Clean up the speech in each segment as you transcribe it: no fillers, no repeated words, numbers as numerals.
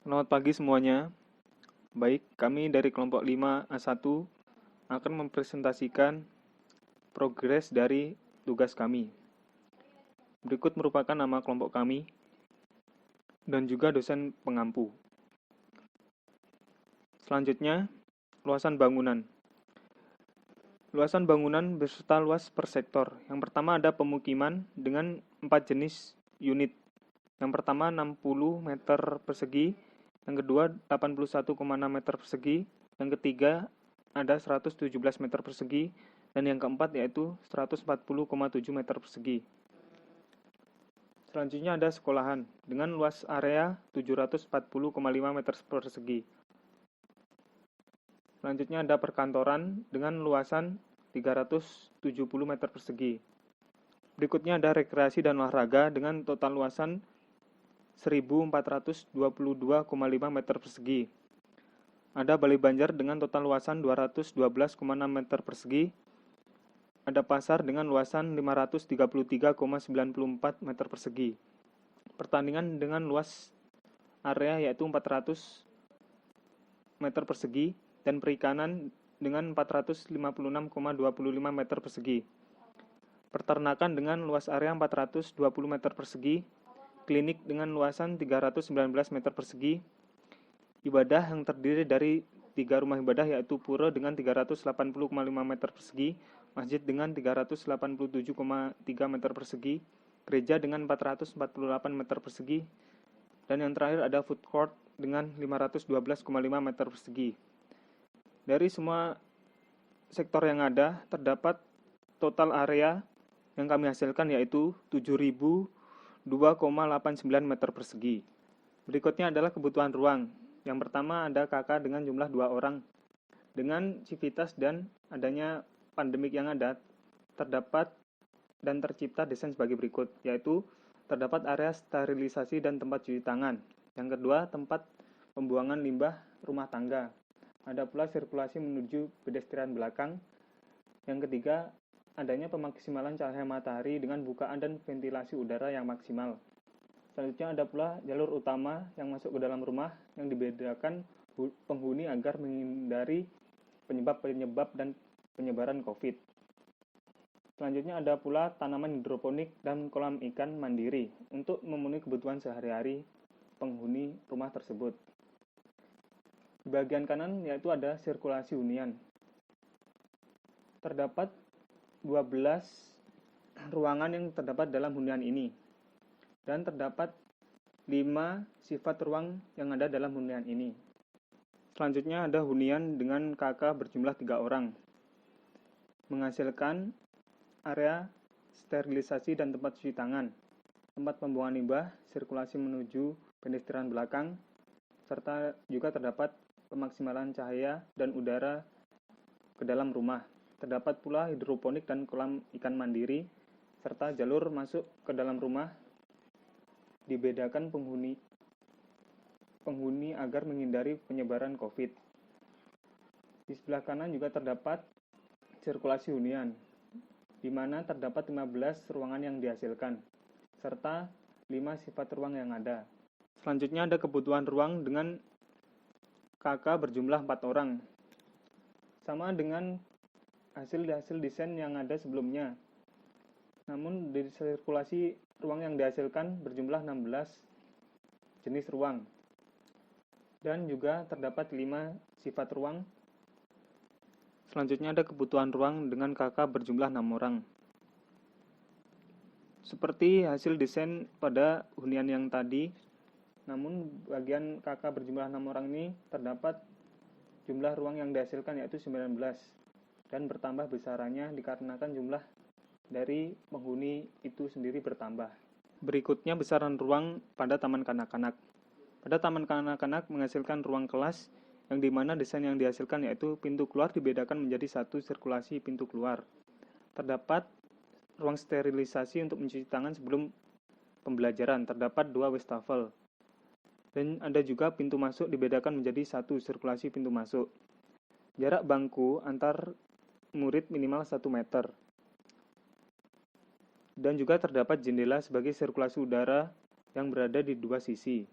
Selamat pagi semuanya. Baik, kami dari kelompok 5A1 akan mempresentasikan progres dari tugas kami. Berikut merupakan nama kelompok kami dan juga dosen pengampu. Selanjutnya, luasan bangunan. Luasan bangunan beserta luas per sektor. Yang pertama ada pemukiman dengan 4 jenis unit. Yang pertama 60 meter persegi, yang kedua 81,6 meter persegi, yang ketiga ada 117 meter persegi, dan yang keempat yaitu 140,7 meter persegi. Selanjutnya ada sekolahan dengan luas area 740,5 meter persegi. Selanjutnya ada perkantoran dengan luasan 370 meter persegi. Berikutnya ada rekreasi dan olahraga dengan total luasan 1.422,5 meter persegi. Ada Balai Banjar dengan total luasan 212,6 meter persegi. Ada pasar dengan luasan 533,94 meter persegi. Pertandingan dengan luas area yaitu 400 meter persegi dan perikanan dengan 456,25 meter persegi. Peternakan dengan luas area 420 meter persegi. Klinik dengan luasan 319 meter persegi. Ibadah yang terdiri dari 3 rumah ibadah yaitu pura dengan 380,5 meter persegi, masjid dengan 387,3 meter persegi, gereja dengan 448 meter persegi, dan yang terakhir ada food court dengan 512,5 meter persegi. Dari semua sektor yang ada, terdapat total area yang kami hasilkan yaitu 7.002,89 meter persegi. Berikutnya adalah kebutuhan ruang. Yang pertama ada KK dengan jumlah 2 orang. Dengan civitas dan adanya pandemik yang ada, terdapat dan tercipta desain sebagai berikut, yaitu terdapat area sterilisasi dan tempat cuci tangan. Yang kedua, tempat pembuangan limbah rumah tangga. Ada pula sirkulasi menuju pedestrian belakang. Yang ketiga, adanya pemaksimalan cahaya matahari dengan bukaan dan ventilasi udara yang maksimal. Selanjutnya ada pula jalur utama yang masuk ke dalam rumah yang dibedakan penghuni agar menghindari penyebab dan penyebaran COVID. Selanjutnya ada pula tanaman hidroponik dan kolam ikan mandiri untuk memenuhi kebutuhan sehari-hari penghuni rumah tersebut. Di bagian kanan yaitu ada sirkulasi hunian. Terdapat 12 ruangan yang terdapat dalam hunian ini. Dan terdapat 5 sifat ruang yang ada dalam hunian ini. Selanjutnya ada hunian dengan KK berjumlah 3 orang. Menghasilkan area sterilisasi dan tempat cuci tangan, tempat pembuangan limbah, sirkulasi menuju pedestrian belakang, serta juga terdapat pemaksimalan cahaya dan udara ke dalam rumah. Terdapat pula hidroponik dan kolam ikan mandiri, serta jalur masuk ke dalam rumah dibedakan penghuni agar menghindari penyebaran COVID. Di sebelah kanan juga terdapat sirkulasi hunian, di mana terdapat 15 ruangan yang dihasilkan, serta 5 sifat ruang yang ada. Selanjutnya ada kebutuhan ruang dengan KK berjumlah 4 orang. Sama dengan hasil desain yang ada sebelumnya. Namun dari sirkulasi ruang yang dihasilkan berjumlah 16 jenis ruang. Dan juga terdapat 5 sifat ruang. Selanjutnya ada kebutuhan ruang dengan KK berjumlah 6 orang. Seperti hasil desain pada hunian yang tadi, namun bagian KK berjumlah 6 orang ini terdapat jumlah ruang yang dihasilkan yaitu 19 dan bertambah besarannya dikarenakan jumlah dari penghuni itu sendiri bertambah. Berikutnya besaran ruang pada taman kanak-kanak. Pada taman kanak-kanak menghasilkan ruang kelas yang dimana desain yang dihasilkan yaitu pintu keluar dibedakan menjadi 1 sirkulasi pintu keluar. Terdapat ruang sterilisasi untuk mencuci tangan sebelum pembelajaran. Terdapat 2 wastafel. Dan ada juga pintu masuk dibedakan menjadi 1 sirkulasi pintu masuk. Jarak bangku antar murid minimal 1 meter. Dan juga terdapat jendela sebagai sirkulasi udara yang berada di 2 sisi.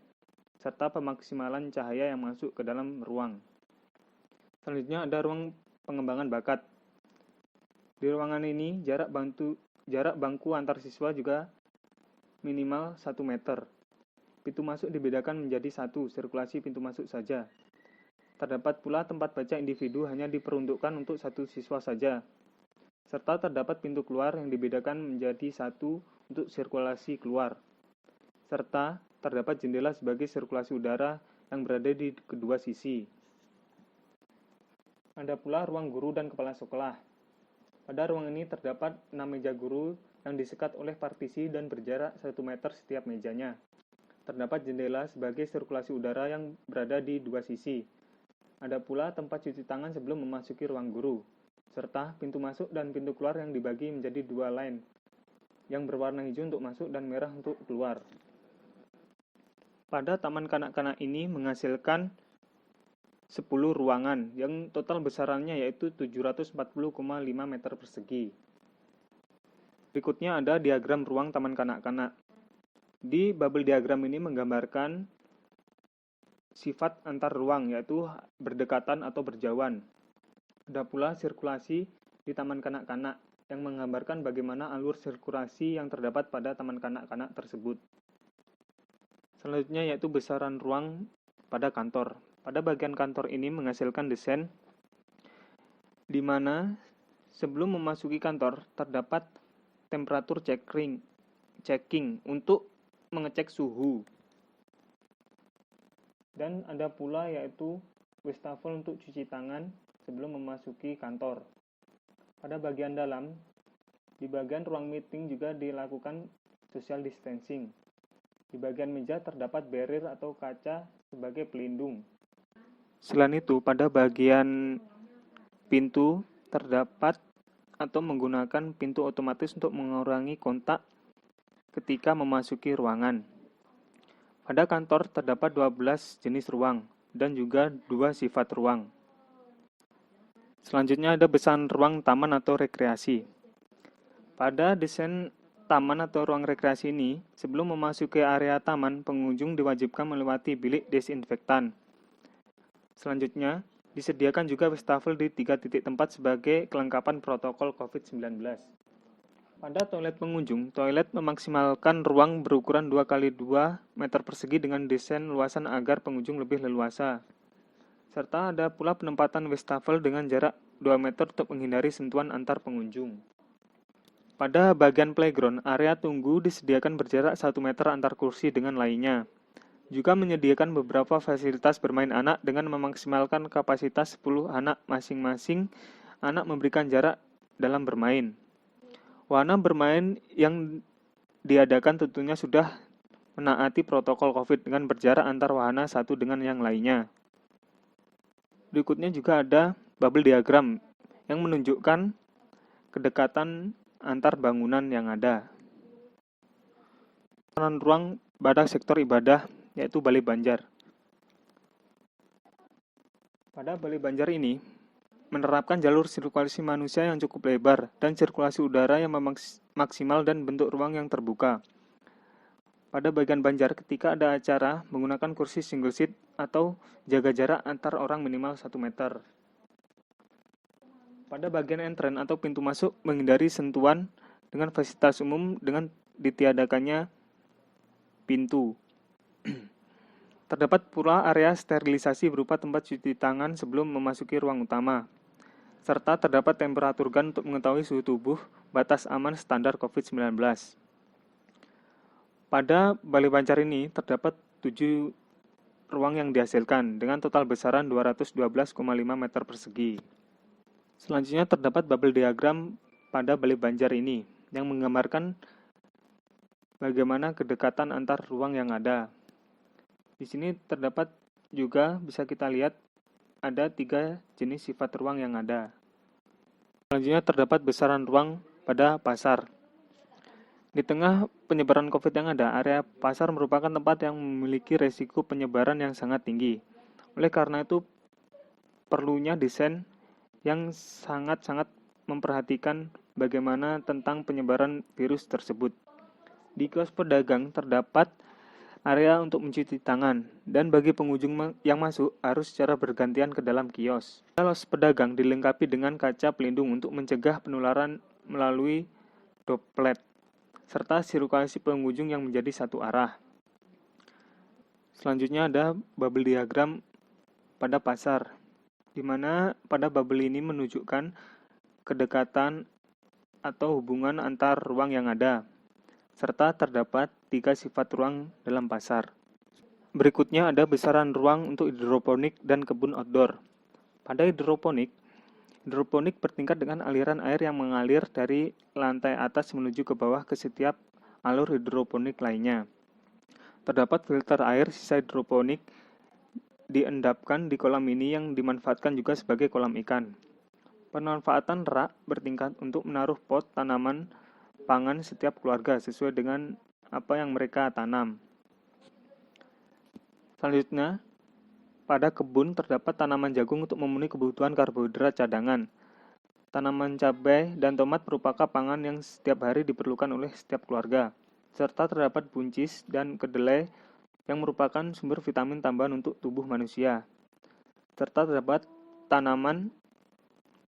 serta pemaksimalan cahaya yang masuk ke dalam ruang. Selanjutnya ada ruang pengembangan bakat. Di ruangan ini jarak bangku antar siswa juga minimal 1 meter. Pintu masuk dibedakan menjadi 1 sirkulasi pintu masuk saja. Terdapat pula tempat baca individu hanya diperuntukkan untuk 1 siswa saja. Serta terdapat pintu keluar yang dibedakan menjadi 1 untuk sirkulasi keluar. Serta terdapat jendela sebagai sirkulasi udara yang berada di kedua sisi. Ada pula ruang guru dan kepala sekolah. Pada ruang ini terdapat 6 meja guru yang disekat oleh partisi dan berjarak 1 meter setiap mejanya. Terdapat jendela sebagai sirkulasi udara yang berada di 2 sisi. Ada pula tempat cuci tangan sebelum memasuki ruang guru, serta pintu masuk dan pintu keluar yang dibagi menjadi 2 line, yang berwarna hijau untuk masuk dan merah untuk keluar. Pada taman kanak-kanak ini menghasilkan 10 ruangan, yang total besarannya yaitu 740,5 meter persegi. Berikutnya ada diagram ruang taman kanak-kanak. Di bubble diagram ini menggambarkan sifat antar ruang, yaitu berdekatan atau berjauhan. Ada pula sirkulasi di taman kanak-kanak, yang menggambarkan bagaimana alur sirkulasi yang terdapat pada taman kanak-kanak tersebut. Selanjutnya yaitu besaran ruang pada kantor. Pada bagian kantor ini menghasilkan desain di mana sebelum memasuki kantor terdapat temperatur checking untuk mengecek suhu. Dan ada pula yaitu wastafel untuk cuci tangan sebelum memasuki kantor. Pada bagian dalam, di bagian ruang meeting juga dilakukan social distancing. Di bagian meja terdapat barrier atau kaca sebagai pelindung. Selain itu, pada bagian pintu terdapat atau menggunakan pintu otomatis untuk mengurangi kontak ketika memasuki ruangan. Pada kantor terdapat 12 jenis ruang dan juga 2 sifat ruang. Selanjutnya ada besaran ruang taman atau rekreasi. Pada desain taman atau ruang rekreasi ini, sebelum memasuki area taman, pengunjung diwajibkan melewati bilik desinfektan. Selanjutnya, disediakan juga wastafel di 3 titik tempat sebagai kelengkapan protokol COVID-19. Pada toilet pengunjung, toilet memaksimalkan ruang berukuran 2x2 meter persegi dengan desain luasan agar pengunjung lebih leluasa. Serta ada pula penempatan wastafel dengan jarak 2 meter untuk menghindari sentuhan antar pengunjung. Pada bagian playground, area tunggu disediakan berjarak 1 meter antar kursi dengan lainnya. Juga menyediakan beberapa fasilitas bermain anak dengan memaksimalkan kapasitas 10 anak masing-masing anak memberikan jarak dalam bermain. Wahana bermain yang diadakan tentunya sudah menaati protokol COVID dengan berjarak antar wahana satu dengan yang lainnya. Berikutnya juga ada bubble diagram yang menunjukkan kedekatan antar bangunan yang ada. Ruang pada sektor ibadah yaitu Balai Banjar. Pada Balai Banjar ini menerapkan jalur sirkulasi manusia yang cukup lebar dan sirkulasi udara yang maksimal dan bentuk ruang yang terbuka. Pada bagian Banjar ketika ada acara menggunakan kursi single seat atau jaga jarak antar orang minimal 1 meter. Pada bagian entren atau pintu masuk menghindari sentuhan dengan fasilitas umum dengan ditiadakannya pintu. Terdapat pula area sterilisasi berupa tempat cuci tangan sebelum memasuki ruang utama. Serta terdapat temperatur gun untuk mengetahui suhu tubuh batas aman standar COVID-19. Pada Balai Banjar ini terdapat 7 ruang yang dihasilkan dengan total besaran 212,5 meter persegi. Selanjutnya terdapat bubble diagram pada Balai Banjar ini yang menggambarkan bagaimana kedekatan antar ruang yang ada. Di sini terdapat juga bisa kita lihat ada 3 jenis sifat ruang yang ada. Selanjutnya terdapat besaran ruang pada pasar. Di tengah penyebaran COVID yang ada, area pasar merupakan tempat yang memiliki resiko penyebaran yang sangat tinggi. Oleh karena itu, perlunya desain yang sangat-sangat memperhatikan bagaimana tentang penyebaran virus tersebut. Di kios pedagang terdapat area untuk mencuci tangan, dan bagi pengunjung yang masuk harus secara bergantian ke dalam kios. Kios pedagang dilengkapi dengan kaca pelindung untuk mencegah penularan melalui droplet, serta sirkulasi pengunjung yang menjadi satu arah. Selanjutnya ada bubble diagram pada pasar, di mana pada bubble ini menunjukkan kedekatan atau hubungan antar ruang yang ada, serta terdapat 3 sifat ruang dalam pasar. Berikutnya ada besaran ruang untuk hidroponik dan kebun outdoor. Pada hidroponik bertingkat dengan aliran air yang mengalir dari lantai atas menuju ke bawah ke setiap alur hidroponik lainnya. Terdapat filter air sisa hidroponik diendapkan di kolam ini yang dimanfaatkan juga sebagai kolam ikan. Pemanfaatan rak bertingkat untuk menaruh pot tanaman pangan setiap keluarga sesuai dengan apa yang mereka tanam. Selanjutnya, pada kebun terdapat tanaman jagung untuk memenuhi kebutuhan karbohidrat cadangan. Tanaman cabai dan tomat merupakan pangan yang setiap hari diperlukan oleh setiap keluarga, serta terdapat buncis dan kedelai yang merupakan sumber vitamin tambahan untuk tubuh manusia, serta terdapat tanaman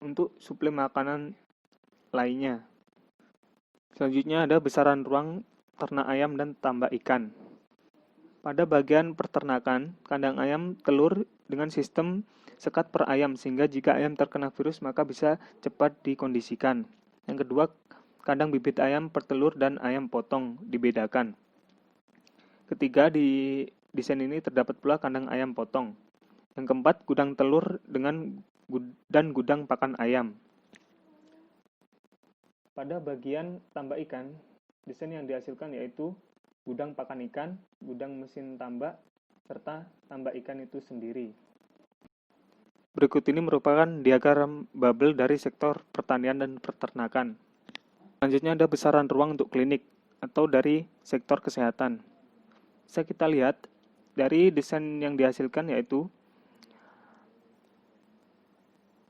untuk suplai makanan lainnya. Selanjutnya ada besaran ruang ternak ayam dan tambak ikan. Pada bagian peternakan, kandang ayam telur dengan sistem sekat per ayam, sehingga jika ayam terkena virus maka bisa cepat dikondisikan. Yang kedua, kandang bibit ayam per telur dan ayam potong dibedakan. Ketiga, di desain ini terdapat pula kandang ayam potong. Yang keempat, gudang telur dan gudang pakan ayam. Pada bagian tambak ikan, desain yang dihasilkan yaitu gudang pakan ikan, gudang mesin tambak, serta tambak ikan itu sendiri. Berikut ini merupakan diagram bubble dari sektor pertanian dan peternakan. Selanjutnya ada besaran ruang untuk klinik atau dari sektor kesehatan. Bisa kita lihat dari desain yang dihasilkan yaitu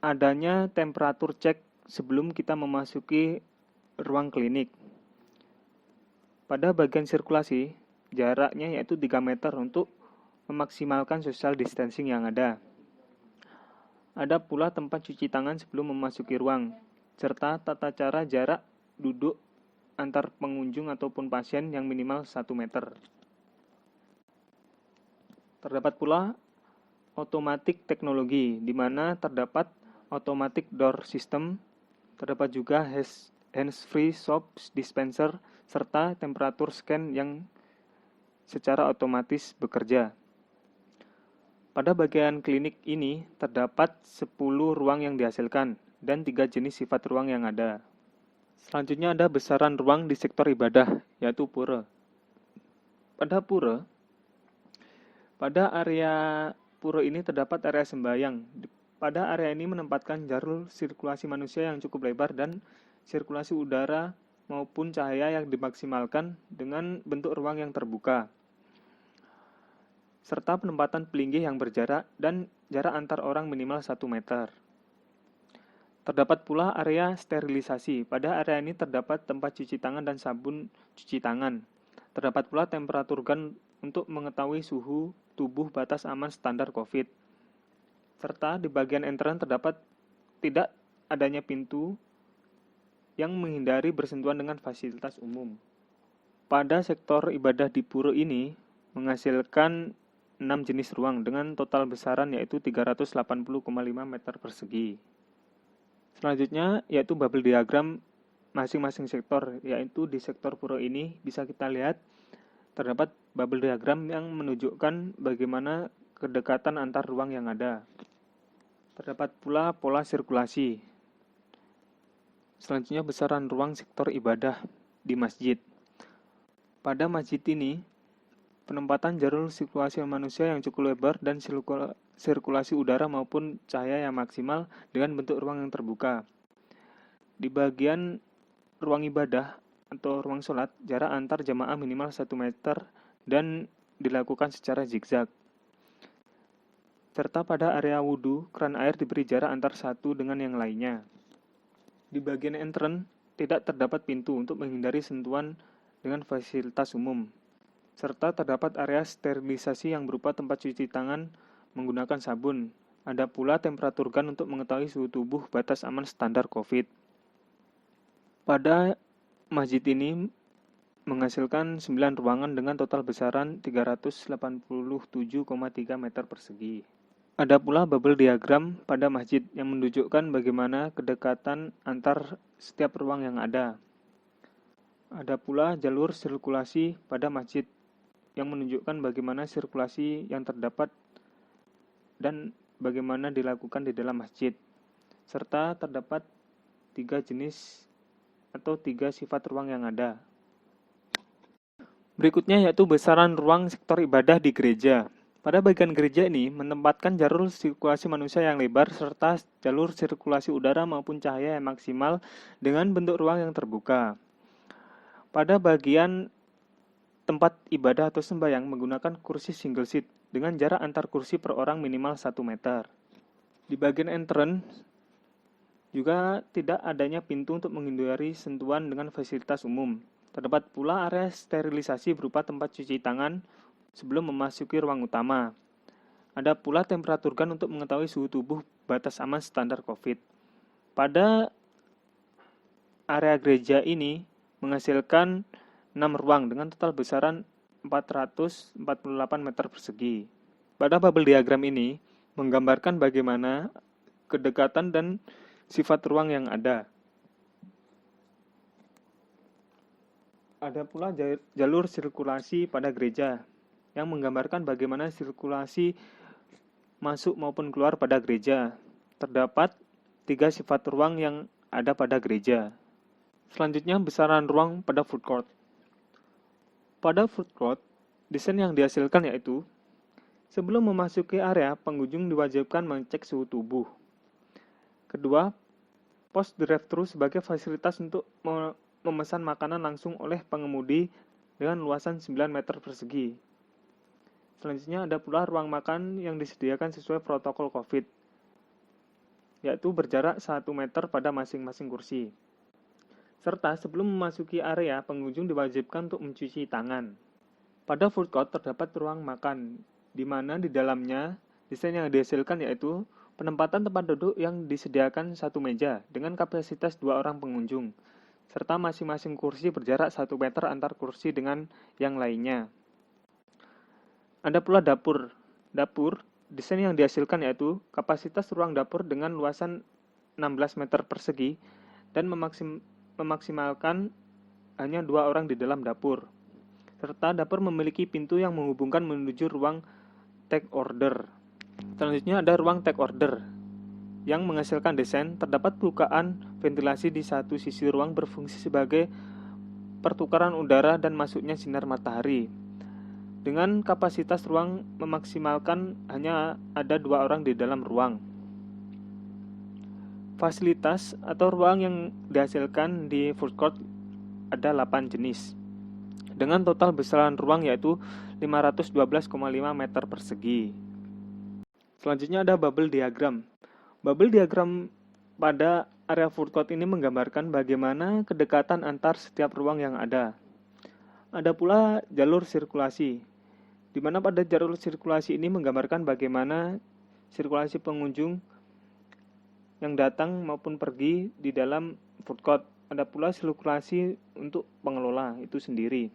adanya temperatur cek sebelum kita memasuki ruang klinik. Pada bagian sirkulasi, jaraknya yaitu 3 meter untuk memaksimalkan social distancing yang ada. Ada pula tempat cuci tangan sebelum memasuki ruang, serta tata cara jarak duduk antar pengunjung ataupun pasien yang minimal 1 meter. Terdapat pula automatic teknologi, di mana terdapat automatic door system, terdapat juga hands-free soap dispenser, serta temperatur scan yang secara otomatis bekerja. Pada bagian klinik ini terdapat 10 ruang yang dihasilkan dan 3 jenis sifat ruang yang ada. Selanjutnya ada besaran ruang di sektor ibadah, yaitu pura. Pada area pura ini terdapat area sembahyang. Pada area ini menempatkan jalur sirkulasi manusia yang cukup lebar dan sirkulasi udara maupun cahaya yang dimaksimalkan dengan bentuk ruang yang terbuka, serta penempatan pelinggih yang berjarak dan jarak antar orang minimal 1 meter. Terdapat pula area sterilisasi. Pada area ini terdapat tempat cuci tangan dan sabun cuci tangan. Terdapat pula temperatur gun untuk mengetahui suhu tubuh batas aman standar COVID. Serta di bagian entrance terdapat tidak adanya pintu yang menghindari bersentuhan dengan fasilitas umum. Pada sektor ibadah di pura ini menghasilkan 6 jenis ruang dengan total besaran yaitu 380,5 meter persegi. Selanjutnya yaitu bubble diagram masing-masing sektor, yaitu di sektor pura ini bisa kita lihat terdapat bubble diagram yang menunjukkan bagaimana kedekatan antar ruang yang ada. Terdapat pula pola sirkulasi. Selanjutnya besaran ruang sektor ibadah di masjid. Pada masjid ini, penempatan jalur sirkulasi manusia yang cukup lebar dan sirkulasi udara maupun cahaya yang maksimal dengan bentuk ruang yang terbuka. Di bagian ruang ibadah atau ruang sholat, jarak antar jamaah minimal 1 meter dan dilakukan secara zigzag. Serta pada area wudhu, keran air diberi jarak antar satu dengan yang lainnya. Di bagian entrance, tidak terdapat pintu untuk menghindari sentuhan dengan fasilitas umum. serta terdapat area sterilisasi yang berupa tempat cuci tangan menggunakan sabun. Ada pula temperatur gun untuk mengetahui suhu tubuh batas aman standar COVID. Pada masjid ini menghasilkan 9 ruangan dengan total besaran 387,3 meter persegi. Ada pula bubble diagram pada masjid yang menunjukkan bagaimana kedekatan antar setiap ruang yang ada. Ada pula jalur sirkulasi pada masjid yang menunjukkan bagaimana sirkulasi yang terdapat dan bagaimana dilakukan di dalam masjid. Serta terdapat 3 jenis atau 3 sifat ruang yang ada. Berikutnya yaitu besaran ruang sektor ibadah di gereja. Pada bagian gereja ini menempatkan jalur sirkulasi manusia yang lebar serta jalur sirkulasi udara maupun cahaya yang maksimal dengan bentuk ruang yang terbuka. Pada bagian tempat ibadah atau sembahyang menggunakan kursi single seat dengan jarak antar kursi per orang minimal 1 meter. Di bagian entrance juga tidak adanya pintu untuk menghindari sentuhan dengan fasilitas umum. Terdapat pula area sterilisasi berupa tempat cuci tangan sebelum memasuki ruang utama. Ada pula temperatur gun untuk mengetahui suhu tubuh batas aman standar COVID. Pada area gereja ini menghasilkan 6 ruang dengan total besaran 448 meter persegi. Pada bubble diagram ini menggambarkan bagaimana kedekatan dan sifat ruang yang ada. Ada pula jalur sirkulasi pada gereja yang menggambarkan bagaimana sirkulasi masuk maupun keluar pada gereja. Terdapat 3 sifat ruang yang ada pada gereja. Selanjutnya besaran ruang pada food court. Pada food court, desain yang dihasilkan yaitu sebelum memasuki area, pengunjung diwajibkan mengecek suhu tubuh. Kedua, pos drive-thru sebagai fasilitas untuk memesan makanan langsung oleh pengemudi dengan luasan 9 meter persegi. Selanjutnya ada pula ruang makan yang disediakan sesuai protokol COVID, yaitu berjarak 1 meter pada masing-masing kursi. Serta sebelum memasuki area, pengunjung diwajibkan untuk mencuci tangan. Pada food court terdapat ruang makan, di mana di dalamnya desain yang dihasilkan yaitu penempatan tempat duduk yang disediakan 1 meja dengan kapasitas 2 orang pengunjung, serta masing-masing kursi berjarak 1 meter antar kursi dengan yang lainnya. Ada pula dapur. Dapur, desain yang dihasilkan yaitu kapasitas ruang dapur dengan luasan 16 meter persegi dan memaksimalkan hanya 2 orang di dalam dapur. Serta dapur memiliki pintu yang menghubungkan menuju ruang take order. Selanjutnya ada ruang take order yang menghasilkan desain terdapat bukaan ventilasi di satu sisi ruang berfungsi sebagai pertukaran udara dan masuknya sinar matahari. Dengan kapasitas ruang memaksimalkan hanya ada 2 orang di dalam ruang. Fasilitas atau ruang yang dihasilkan di food court ada 8 jenis. Dengan total besaran ruang yaitu 512,5 meter persegi. Selanjutnya ada bubble diagram. Bubble diagram pada area food court ini menggambarkan bagaimana kedekatan antar setiap ruang yang ada. Ada pula jalur sirkulasi, di mana pada jalur sirkulasi ini menggambarkan bagaimana sirkulasi pengunjung yang datang maupun pergi di dalam food court. Ada pula sirkulasi untuk pengelola itu sendiri.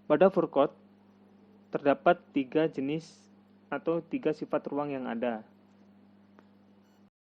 Pada food court terdapat 3 jenis atau 3 sifat ruang yang ada.